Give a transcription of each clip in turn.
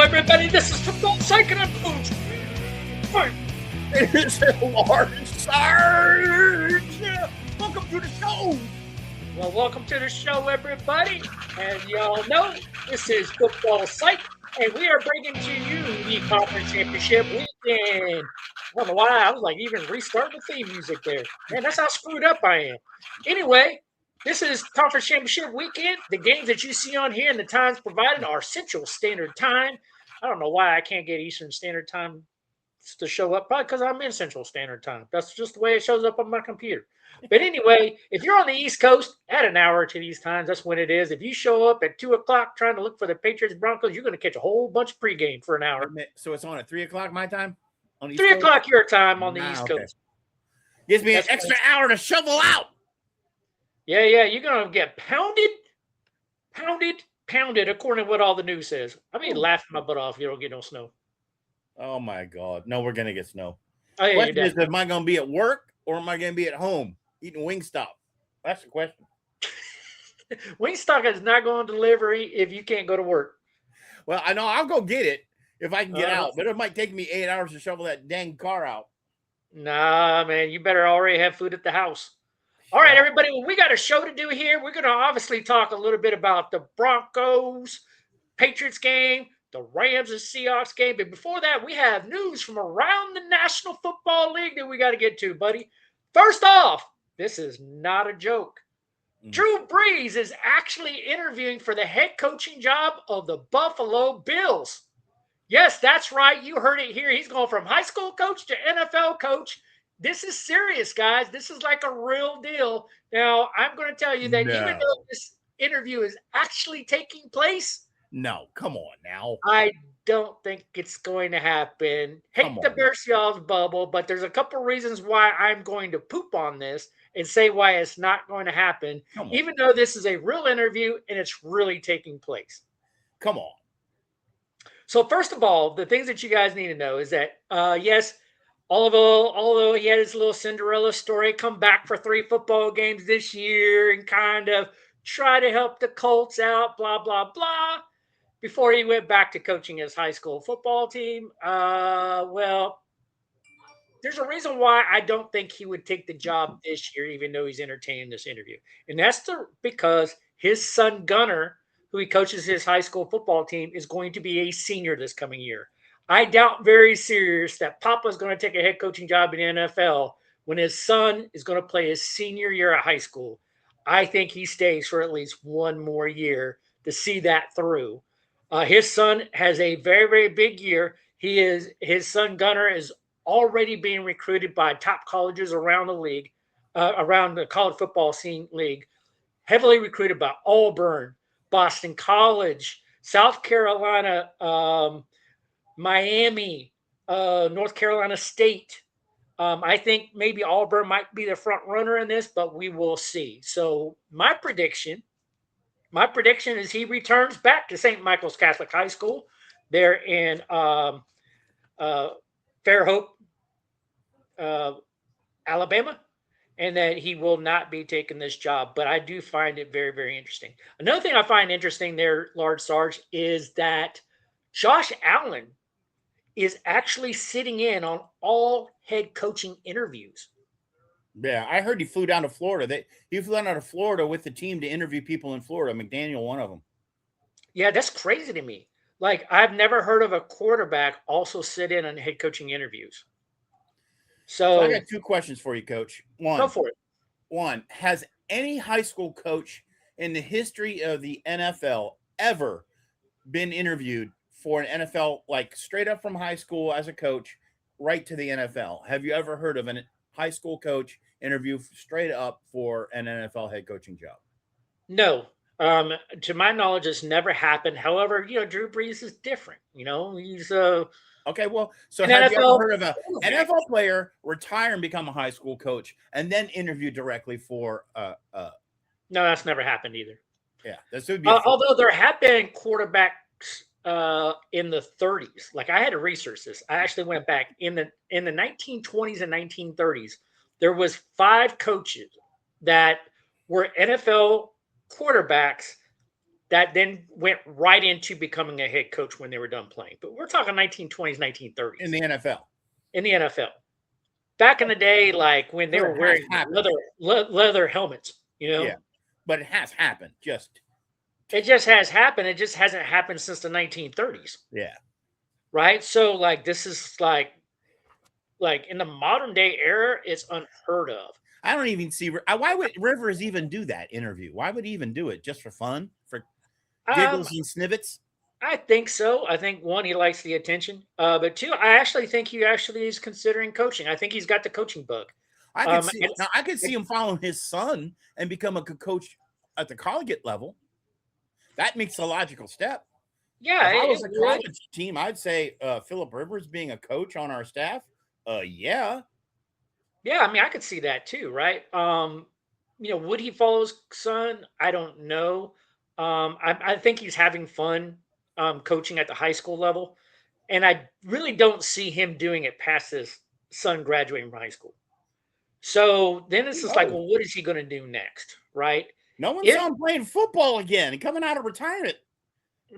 everybody. This is Football Psych, and I'm Coach. It is a large Sarge. Welcome to the show. Well, welcome to the show, everybody. And y'all know this is Football Psych, and we are bringing to you the Conference Championship weekend. I don't know why I was like even restarting the theme music there. Man, that's how screwed up I am. Anyway, this is Conference Championship weekend. The games that you see on here and the times provided are Central Standard Time. I don't know why I can't get Eastern Standard Time to show up, probably because I'm in Central Standard Time. That's just the way it shows up on my computer. But anyway, if you're on the East Coast, add an hour to these times. That's when it is. If you show up at 2 o'clock trying to look for the Patriots Broncos, you're going to catch a whole bunch of pregame for an hour. So it's on at 3 o'clock my time? On 3 o'clock your time on the East Coast. Gives me an extra hour to shovel out. Yeah. You're going to get pounded, according to what all the news says. I mean, laughing my butt off. You don't get no snow. Oh, my God. No, we're going to get snow. Oh, yeah, question is, am I going to be at work or am I going to be at home eating Wingstop? That's the question. Wingstop is not going to deliver if you can't go to work. Well, I know I'll go get it if I can get out, but it might take me 8 hours to shovel that dang car out. Nah, man, you better already have food at the house. All right, everybody, well, we got a show to do here. We're going to obviously talk a little bit about the Broncos, Patriots game, the Rams and Seahawks game. But before that, we have news from around the National Football League that we got to get to, buddy. First off, this is not a joke. Drew Brees is actually interviewing for the head coaching job of the Buffalo Bills. Yes, that's right. You heard it here. He's going from high school coach to NFL coach. This is serious, guys. This is like a real deal. Now, I'm going to tell you that even though this interview is actually taking place. No, come on now. I don't think it's going to happen. Hate to burst y'all's bubble, but there's a couple reasons why I'm going to poop on this and say why it's not going to happen, even though this is a real interview and it's really taking place. Come on. So first of all, the things that you guys need to know is that, yes, although he had his little Cinderella story, come back for 3 football games this year and kind of try to help the Colts out, blah, blah, blah, before he went back to coaching his high school football team. Well, there's a reason why I don't think he would take the job this year, even though he's entertaining this interview. And that's because his son, Gunner, who he coaches his high school football team, is going to be a senior this coming year. I doubt very serious that Papa's going to take a head coaching job in the NFL when his son is going to play his senior year of high school. I think he stays for at least one more year to see that through. His son has a very, very big year. His son Gunner is already being recruited by top colleges around the league, around the college football scene league, heavily recruited by Auburn, Boston College, South Carolina, Miami, North Carolina State. I think maybe Auburn might be the front runner in this, but we will see. So my prediction is he returns back to St. Michael's Catholic High School there in Fairhope, Alabama, and that he will not be taking this job. But I do find it very, very interesting. Another thing I find interesting there, Large Sarge, is that Josh Allen is actually sitting in on all head coaching interviews. Yeah, I heard he flew down to Florida. He flew down to Florida with the team to interview people in Florida. McDaniel, one of them. Yeah, that's crazy to me. Like, I've never heard of a quarterback also sit in on head coaching interviews. So I got 2 questions for you, Coach. Go for it. One, has any high school coach in the history of the NFL ever been interviewed for an NFL, like straight up from high school as a coach, right to the NFL? Have you ever heard of a high school coach interview straight up for an NFL head coaching job? No. To my knowledge, it's never happened. However, Drew Brees is different. He's okay. Well, so have you ever heard of an NFL player retire and become a high school coach and then interview directly for? No, that's never happened either. Yeah, this would be. Although there have been quarterbacks in the 30s. Like, I had to research this. I actually went back in the 1920s and 1930s. There was 5 coaches that were NFL quarterbacks that then went right into becoming a head coach when they were done playing. But we're talking 1920s, in 1930s the NFL. in the NFL. Back in the day, like when they So were it has wearing happened. leather helmets, you Yeah, know, but it has happened. Just it just has happened. It just hasn't happened since the 1930s, yeah. right? So like this is like in the modern day era, it's unheard of. I don't even see why would Rivers even do that interview? Why would he even do it? Just for fun, for Um, giggles and snippets? I think so. I think one, he likes the attention, but two, I actually think he actually is considering coaching. I think he's got the coaching bug. I could see And now. I could see him following his son and become a coach at the collegiate level. That makes a logical step. yeah, If I was it a would. college team, I'd say Phillip Rivers being a coach on our staff. Yeah, Yeah, I mean, I could see that too, right? Would he follow his son? I don't know. I think he's having fun coaching at the high school level, and I really don't see him doing it past his son graduating from high school. So then it's who just like, knows? well, what is he going to do next, right? No one If saw him playing football again and coming out of retirement.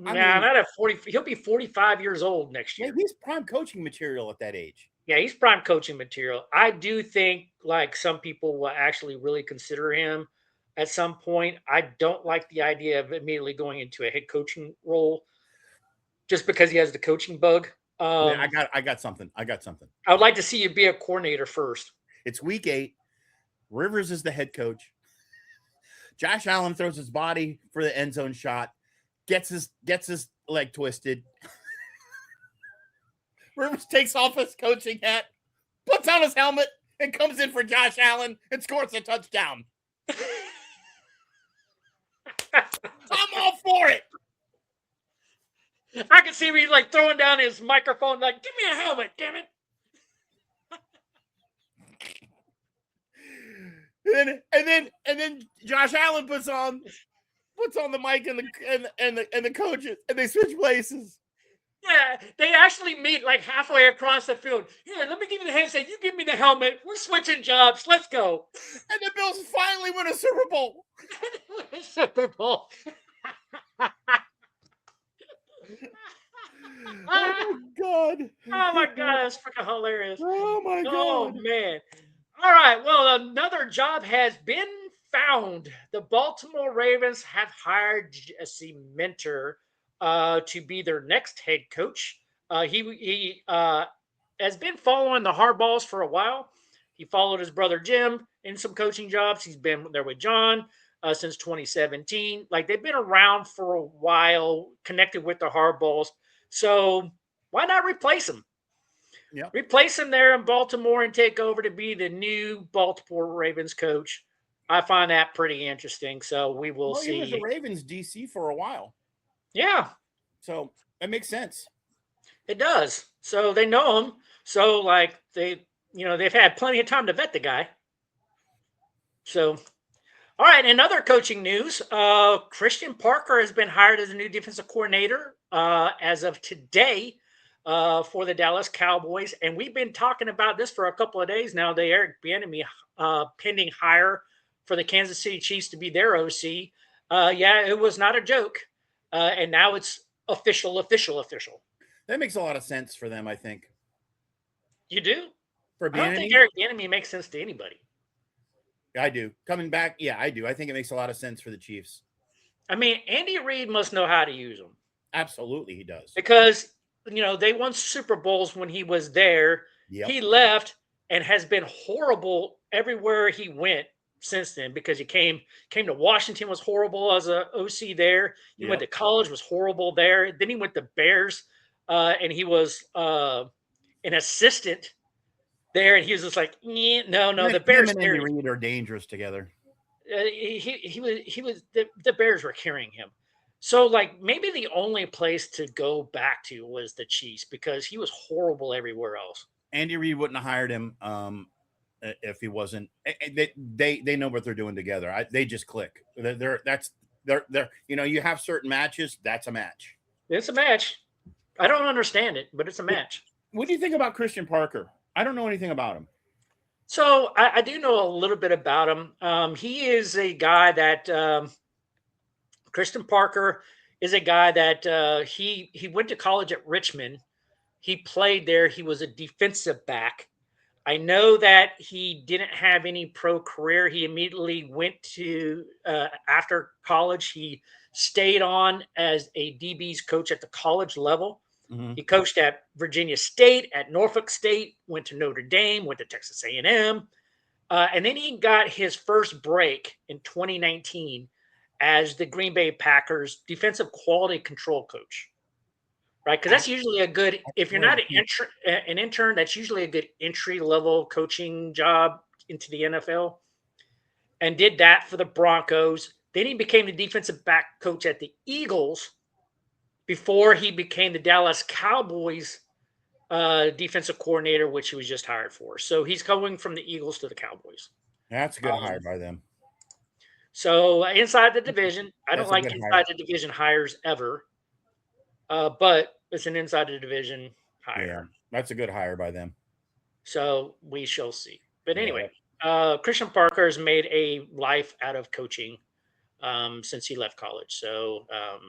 I Nah, mean, not at 40, he'll be 45 years old next yeah, year. he's prime coaching material at that age. Yeah, he's prime coaching material. I do think like some people will actually really consider him at some point. I don't like the idea of immediately going into a head coaching role just because he has the coaching bug. Wait, Um, I got something. I got something. I would like to see you be a coordinator first. It's week 8. Rivers is the head coach. Josh Allen throws his body for the end zone shot, gets his leg twisted. Rivers takes off his coaching hat, puts on his helmet, and comes in for Josh Allen and scores a touchdown. I'm all for it. I can see me like throwing down his microphone, like, give me a helmet, damn it. And then Josh Allen puts on the mic and the coaches and they switch places. Yeah, they actually meet like halfway across the field. Here, let me give you the handshake. You give me the helmet. We're switching jobs. Let's go. And the Bills finally win a Super Bowl. Super Bowl. Oh my god. Oh my god, that's freaking hilarious. Oh my Oh god. man. All right. Well, another job has been found. The Baltimore Ravens have hired a cementer to be their next head coach. He has been following the Hardballs for a while. He followed his brother Jim in some coaching jobs. He's been there with John since 2017. Like they've been around for a while, connected with the Hardballs. So why not replace him? Yep. Replace him there in Baltimore and take over to be the new Baltimore Ravens coach. I find that pretty interesting. So we will Well, he was the see. Ravens DC for a while. Yeah, So that makes sense. it does. So they know him. So like they've had plenty of time to vet the guy. So all right, in other coaching news, Christian Parker has been hired as the new defensive coordinator as of today for the Dallas Cowboys. And we've been talking about this for a couple of days now. The Eric Bieniemy pending hire for the Kansas City Chiefs to be their OC. Yeah, it was not a joke. And now it's official. That makes a lot of sense for them, I think. You do? For I don't think Bieniemy, Eric Bieniemy makes sense to anybody. I do. Coming back, yeah, I do. I think it makes a lot of sense for the Chiefs. I mean, Andy Reid must know how to use them. Absolutely, he does. Because they won Super Bowls when he was there. Yep. He left and has been horrible everywhere he went since then because he came to Washington, was horrible as a OC there. He went to Yep. college, was horrible there. Then he went to Bears and he was an assistant there, and he was just like, no, the Him Bears and Andy carried. Reid are dangerous together. The Bears were carrying him. So like maybe the only place to go back to was the Chiefs because he was horrible everywhere else. Andy Reid wouldn't have hired him if he wasn't. They know what they're doing together. They just click. They're you have certain matches. That's a match. It's a match. I don't understand it, but it's a match. What do you think about Christian Parker? I don't know anything about him. So I do know a little bit about him. He is a guy that Christian Parker is a guy that he went to college at Richmond. He played there. He was a defensive back. I know that he didn't have any pro career. He immediately went to after college. He stayed on as a DB's coach at the college level. Mm-hmm. He coached at Virginia State, at Norfolk State, went to Notre Dame, went to Texas A&M, and then he got his first break in 2019 as the Green Bay Packers defensive quality control coach. Right, because that's usually a good. If you're not an intern, that's usually a good entry level coaching job into the NFL. And did that for the Broncos. Then he became the defensive back coach at the Eagles before he became the Dallas Cowboys defensive coordinator, which he was just hired for. So he's going from the Eagles to the Cowboys. That's a good hire by them. So inside the division, I don't That's a like good inside hire. the division hires ever, but it's an inside the division hire. Yeah, that's a good hire by them. So we shall see. But Yeah, anyway, Christian Parker has made a life out of coaching since he left college. So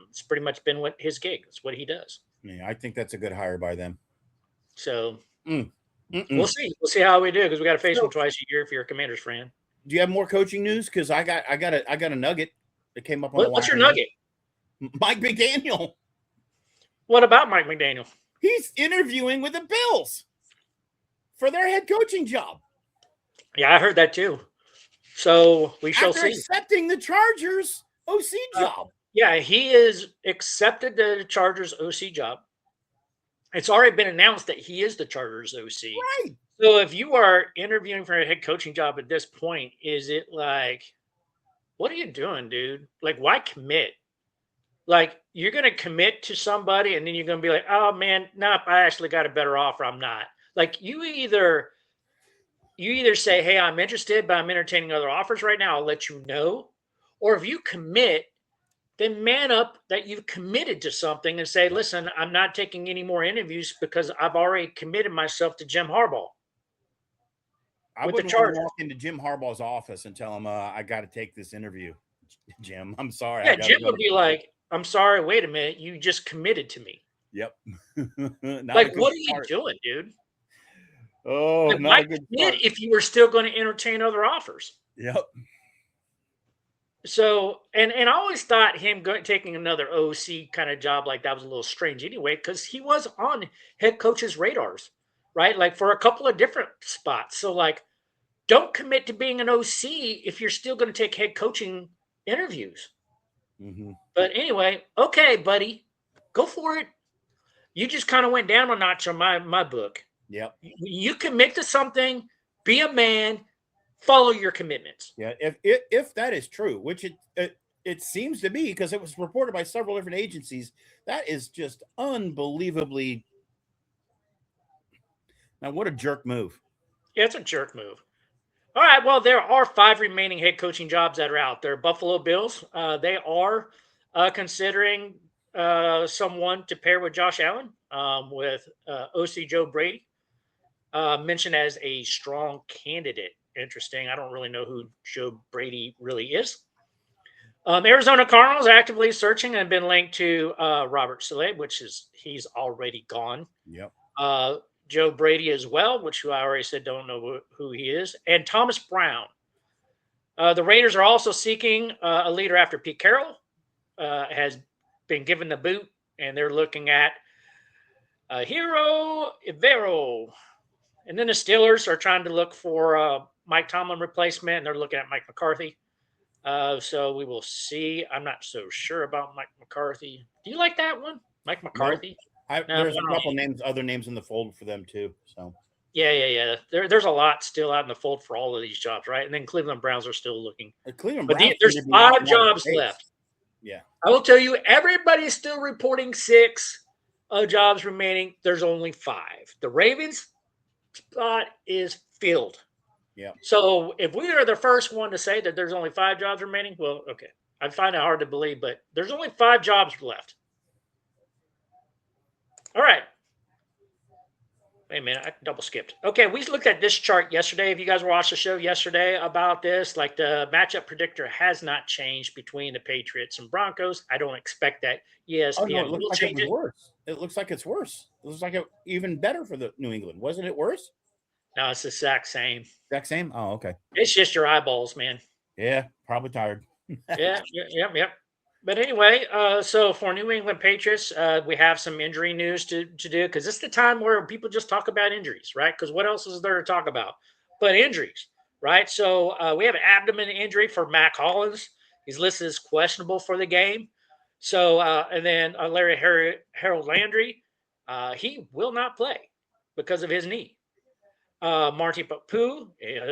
it's pretty much been what his gig. It's what he does. yeah, I think that's a good hire by them. So Mm. we'll see. We'll see how we do because we got to face So- him twice a year if you're a Commander's fan. Do you have more coaching news? Because I got a nugget that came up on the What's your wire. nugget? Mike McDaniel. What about Mike McDaniel? He's interviewing with the Bills for their head coaching job. Yeah, I heard that too. So we shall After see. accepting the Chargers OC job. Yeah, he is accepted the Chargers OC job. It's already been announced that he is the Chargers OC. Right. So if you are interviewing for a head coaching job at this point, is it like, what are you doing, dude? Like, why commit? Like, you're going to commit to somebody and then you're going to be like, oh man, nope, I actually got a better offer. I'm not. Like, you either say, hey, I'm interested, but I'm entertaining other offers right now. I'll let you know. Or if you commit, then man up that you've committed to something and say, listen, I'm not taking any more interviews because I've already committed myself to Jim Harbaugh. I with the wouldn't want to Chargers. walk into Jim Harbaugh's office and tell him, I got to take this interview. Jim, I'm sorry. Yeah, Jim would be like, I'm sorry, wait a minute. You just committed to me. Yep. Like, what are you doing, dude? Oh, like, not why a good commit start. if you were still going to entertain other offers? Yep. So, and I always thought him taking another OC kind of job like that was a little strange anyway, because he was on head coaches' radars, right? Like for a couple of different spots. So, like, don't commit to being an OC if you're still going to take head coaching interviews. Mm-hmm. But anyway, okay, buddy, go for it. You just kind of went down a notch on my book. Yep. You commit to something, be a man, follow your commitments. Yeah. If that is true, which it seems to be, because it was reported by several different agencies, that is just unbelievably. Now, what a jerk move. Yeah, it's a jerk move. All right. Well, there are 5 remaining head coaching jobs that are out there. Buffalo Bills, they are considering someone to pair with Josh Allen, with OC Joe Brady, mentioned as a strong candidate. Interesting. I don't really know who Joe Brady really is. Arizona Cardinals actively searching and been linked to Robert Saleh, which is he's already gone. Yep. Joe Brady as well, which I already said don't know who he is, and Thomas Brown. The Raiders are also seeking a leader after Pete Carroll has been given the boot, and they're looking at Hero Ivero. And then the Steelers are trying to look for Mike Tomlin replacement, and they're looking at Mike McCarthy. So we will see. I'm not so sure about Mike McCarthy. Do you like that one, Mike McCarthy? Nope. There's a couple other names in the fold for them too. So yeah. There's a lot still out in the fold for all of these jobs, right? And then Cleveland Browns are still looking. There's 5 jobs left. Yeah, I will tell you, everybody's still reporting 6 jobs remaining. There's only 5. The Ravens spot is filled. Yeah. So if we are the first one to say that there's only 5 jobs remaining, well, okay. I find it hard to believe, but there's only 5 jobs left. All right. Wait a minute, I double skipped. Okay, we looked at this chart yesterday. If you guys watched the show yesterday about this, like the matchup predictor has not changed between the Patriots and Broncos. I don't expect that Oh no, it ESPN looks will like it change was it. worse. It looks like it's worse. It looks like it even better for the New England. Wasn't it worse? No, it's the exact same. Exact same. Oh, okay. It's just your eyeballs, man. Yeah, probably tired. Yeah, yep. But anyway, so for New England Patriots, we have some injury news to do because it's the time where people just talk about injuries, right? Because what else is there to talk about but injuries, right? So we have an abdomen injury for Mac Hollins. He's listed as questionable for the game. So and then Harold Landry, he will not play because of his knee. Marty Papu,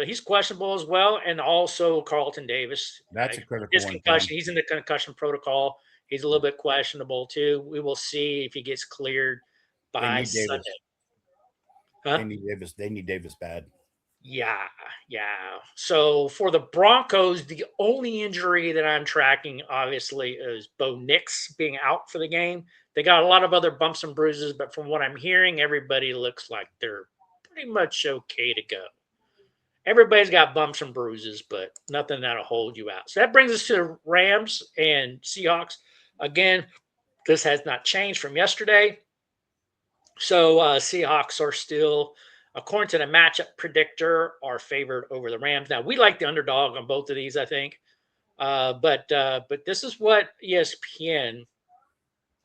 he's questionable as well, and also Carlton Davis. That's a critical His one for them. concussion, he's in the concussion protocol. He's a little bit questionable too. We will see if he gets cleared They by need Sunday. Davis. Huh? They need Davis. They need Davis bad. Yeah. So for the Broncos, the only injury that I'm tracking, obviously, is Bo Nix being out for the game. They got a lot of other bumps and bruises, but from what I'm hearing, everybody looks like they're pretty much okay to go. Everybody's got bumps and bruises, but nothing that'll hold you out. So that brings us to the Rams and Seahawks. Again, this has not changed from yesterday. So Seahawks are still, according to the matchup predictor, are favored over the Rams. Now we like the underdog on both of these, I think. But this is what ESPN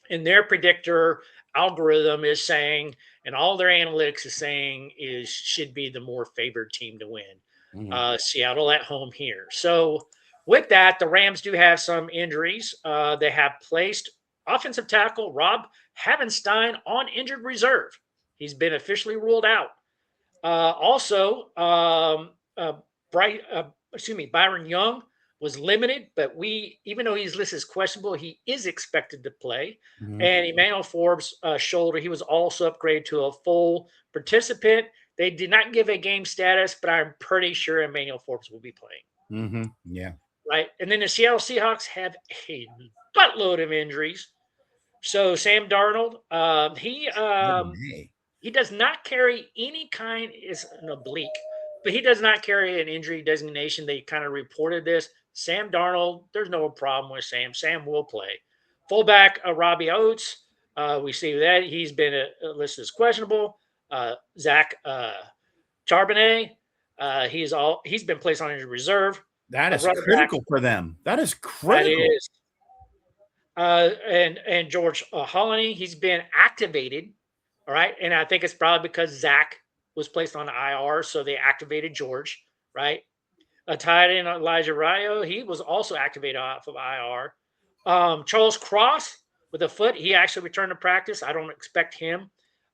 in their predictor algorithm is saying, and all their analytics is saying is should be the more favored team to win. Mhm. Seattle at home here. So with that, the Rams do have some injuries. They have placed offensive tackle Rob Havenstein on injured reserve. He's been officially ruled out. Also, Bright, Byron Young was limited, but even though he's listed as questionable, he is expected to play. Mhm. And Emmanuel Forbes' shoulder, he was also upgraded to a full participant. They did not give a game status, but I'm pretty sure Emmanuel Forbes will be playing. Mhm. Yeah. Right. And then the Seattle Seahawks have a buttload of injuries. So Sam Darnold, Chardonnay. he does not carry any kind is an oblique, but he does not carry an injury designation. They kind of reported this. Sam Darnold, there's no problem with Sam. Sam will play. Fullback Robbie Oates, we see that he's been listed as questionable. Zach Charbonnet, he's been placed on injured reserve. That is Running back, critical for them. That is that critical. is, and George Hollaney, he's been activated. All right. And I think it's probably because Zach was placed on IR, so they activated George, right? A tight end, Elijah Rayo, he was also activated off of IR. Charles Cross with a foot, he actually returned to practice. I don't expect him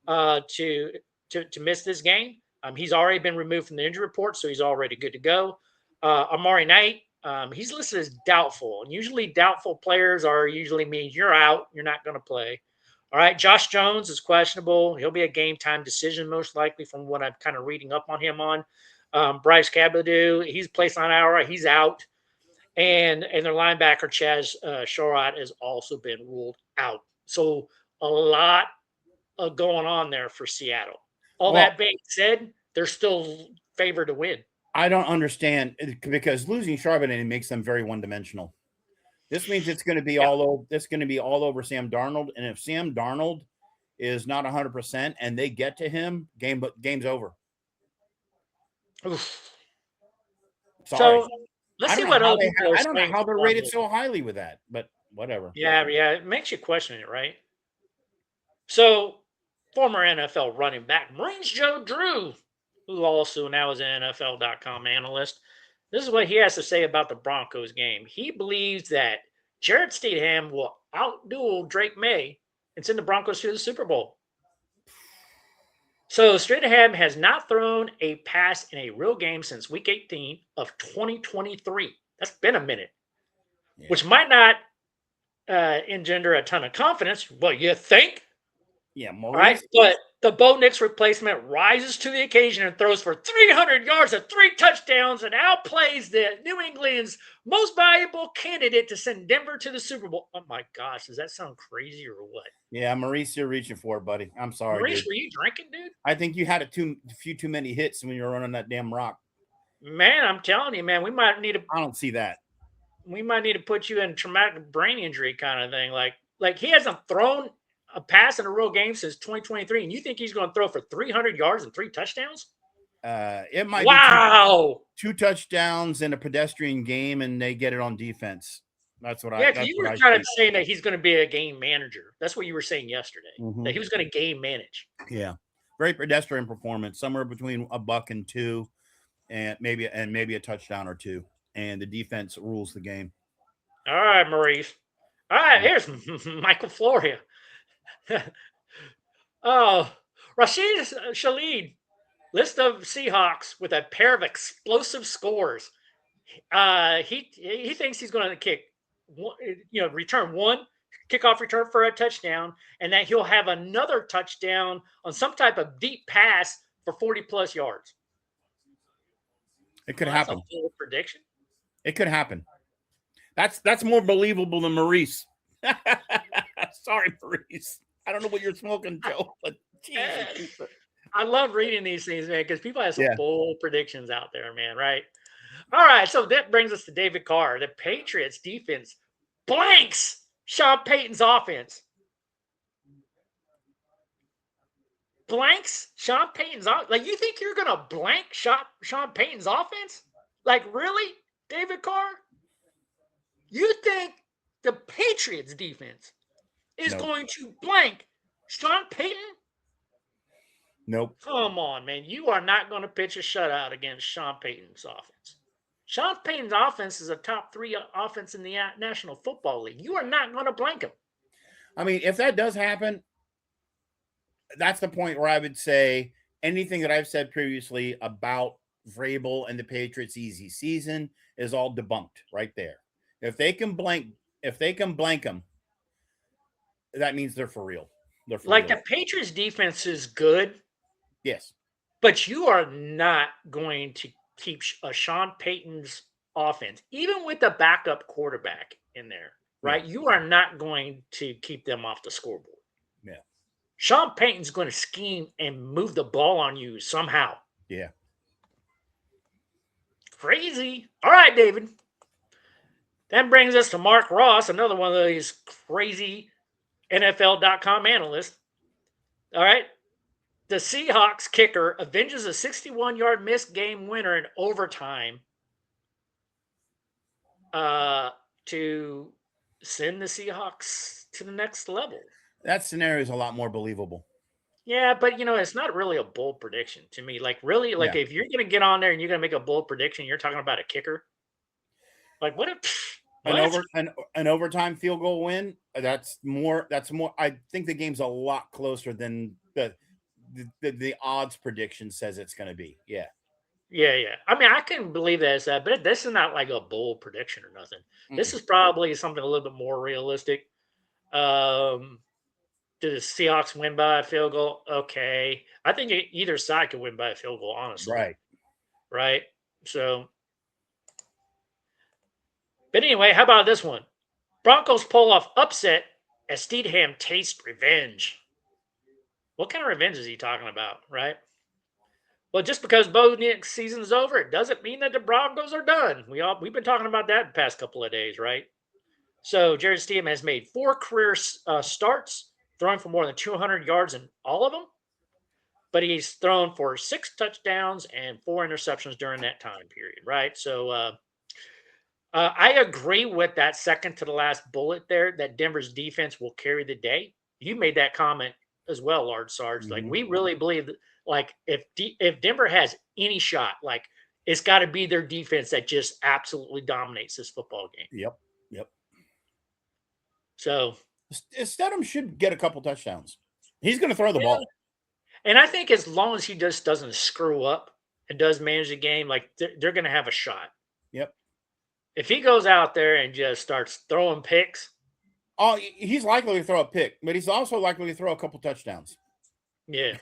to miss this game. He's already been removed from the injury report, so he's already good to go. Amari Knight, he's listed as doubtful, and usually doubtful players are usually means you're out, you're not going to play. All right, Josh Jones is questionable. He'll be a game time decision most likely, from what I'm kind of reading up on him on. Bryce Cabodu, he's placed on IR, he's out, and their linebacker Chaz Sherrod has also been ruled out. So a lot going on there for Seattle. All Well, that being said, they're still favored to win. I don't understand because losing Charbonnet makes them very one-dimensional. This means it's going to be Yeah. all over. It's going to be all over Sam Darnold, and if Sam Darnold is not 100% and they get to him, game's over. Oof. Sorry, So let's I don't see know what how other people are I don't know saying. how they're rated so highly with that, but whatever. Yeah, it makes you question it, right? So, former NFL running back Marines Joe Drew, who also now is an NFL.com analyst, this is what he has to say about the Broncos game. He believes that Jared Stidham will outduel Drake May and send the Broncos to the Super Bowl. So, Stidham has not thrown a pass in a real game since Week 18 of 2023. That's been a minute, which might not engender a ton of confidence. Well, you think? Yeah, All right, Maurice. but the Bo Nix replacement rises to the occasion and throws for 300 yards and 3 touchdowns and outplays the New England's most valuable candidate to send Denver to the Super Bowl. Oh my gosh, does that sound crazy or what? Yeah, Maurice, you're reaching for it, buddy. I'm sorry, Maurice, dude. were you drinking, dude? I think you had a few too many hits when you were running that damn rock. Man, I'm telling you, man, I don't see that. we might need to put you in traumatic brain injury kind of thing. Like he hasn't thrown a pass in a real game since 2023, and you think he's going to throw for 300 yards and 3 touchdowns? It might be Wow. two touchdowns in a pedestrian game, and they get it on defense. That's what Yeah, because That's you what were I kind of see. saying that he's going to be a game manager. That's what you were saying yesterday, that Mhm. he was going to game manage. Yeah, very pedestrian performance, somewhere between a buck and two, and maybe a touchdown or two, and the defense rules the game. All right, Maurice. All right, here's Michael Floria. Oh, Rashid Shaheed, list of Seahawks with a pair of explosive scores. He thinks he's going to return one kickoff return for a touchdown, and that he'll have another touchdown on some type of deep pass for 40+ yards. It could Well, that's a happen. bold prediction. It could happen. That's more believable than Maurice. Sorry, Maurice. I don't know what you're smoking, Joe, but Jesus. I love reading these things, man, because people have some Yeah. bold predictions out there, man, right? All right, so that brings us to David Carr. The Patriots defense blanks Sean Payton's offense. Blanks Sean Payton's offense. Like, you think you're going to blank Sean Payton's offense? Like, really, David Carr? You think the Patriots defense is Nope. going to blank Sean Payton? Nope. Come on, man. You are not going to pitch a shutout against Sean Payton's offense. Sean Payton's offense is a top 3 offense in the National Football League. You are not going to blank him. I mean, if that does happen, that's the point where I would say anything that I've said previously about Vrabel and the Patriots' easy season is all debunked right there. If they can blank them, that means they're for real. They're for Like, real. the Patriots defense is good, Yes. but you are not going to keep a Sean Payton's offense, even with the backup quarterback in there, right? Yeah. You are not going to keep them off the scoreboard. Yeah. Sean Payton's going to scheme and move the ball on you somehow. Yeah. Crazy. All right, David. That brings us to Mark Ross, another one of these crazy NFL.com analysts. All right. The Seahawks kicker avenges a 61-yard missed game winner in overtime to send the Seahawks to the next level. That scenario is a lot more believable. Yeah, but it's not really a bold prediction to me. Like, really, like if you're going to get on there and you're going to make a bold prediction, you're talking about a kicker. Like, what if An overtime field goal win? That's more. I think the game's a lot closer than the odds prediction says it's going to be. Yeah. Yeah. I mean, I can believe that, but this is not like a bold prediction or nothing. This is probably something a little bit more realistic. Do the Seahawks win by a field goal? Okay. I think either side could win by a field goal, honestly. Right? So, but anyway, how about this one? Broncos pull off upset as Steedham tastes revenge. What kind of revenge is he talking about, right? Well, just because Bo Nix season's over, it doesn't mean that the Broncos are done. We've been talking about that the past couple of days, right? So Jared Steedham has made 4 career starts, throwing for more than 200 yards in all of them. But he's thrown for 6 touchdowns and 4 interceptions during that time period, right? So I agree with that second to the last bullet there, that Denver's defense will carry the day. You made that comment as well, Large Sarge. Like, we really believe that, like, if Denver has any shot, like, it's got to be their defense that just absolutely dominates this football game. Yep. So Stedham should get a couple touchdowns. He's going to throw the ball. And I think as long as he just doesn't screw up and does manage the game, like, they're going to have a shot. Yep. If he goes out there and just starts throwing picks, Oh, he's likely to throw a pick, but he's also likely to throw a couple touchdowns. Yeah.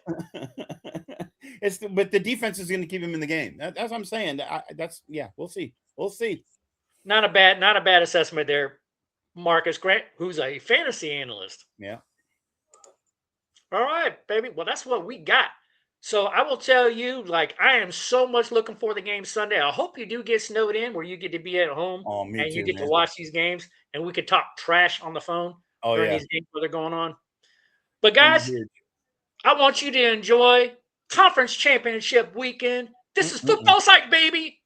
But the defense is going to keep him in the game. That's what I'm saying. We'll see. We'll see. Not a bad assessment there, Marcus Grant, who's a fantasy analyst. Yeah. All right, baby. Well, that's what we got. So I will tell you, like, I am so much looking for the game Sunday. I hope you do get snowed in where you get to be at home Oh, me and you too, get to man. watch these games and we could talk trash on the phone Oh during yeah. these games where they're going on. But Gonna be guys, huge. I want you to enjoy conference championship weekend. This is Mm-mm-mm. football psych, baby.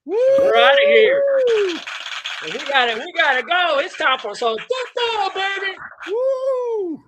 Woo! We're out of here. We gotta go. It's time for some football, baby. Woo!